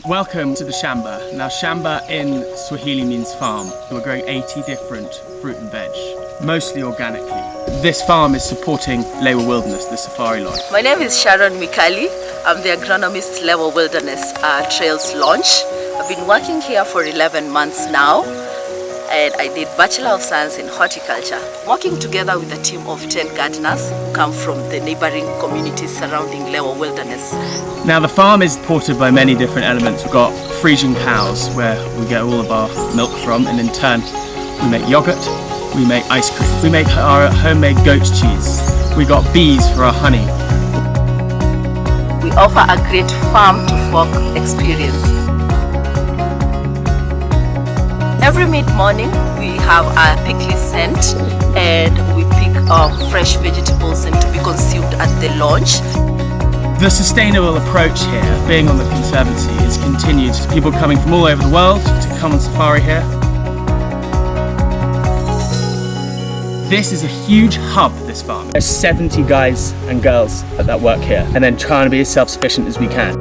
Welcome to the Shamba. Now Shamba in Swahili means farm. We're growing 80 different fruit and veg, mostly organically. This farm is supporting Lewa Wilderness, the safari lodge. My name is Sharon Mikali. I'm the agronomist Lewa Wilderness Trails Launch. I've been working here for 11 months now, and I did Bachelor of Science in Horticulture, working together with a team of 10 gardeners who come from the neighboring communities surrounding Lewa Wilderness. Now the farm is supported by many different elements. We've got Frisian cows where we get all of our milk from, and in turn we make yogurt, we make ice cream, we make our homemade goat cheese, we got bees for our honey. We offer a great farm to fork experience. Every mid-morning we have a pickly scent, and we pick fresh vegetables and to be consumed at the launch. The sustainable approach here, being on the Conservancy, is continued. People coming from all over the world to come on safari here. This is a huge hub, this farm. There's 70 guys and girls that work here, and then trying to be as self-sufficient as we can.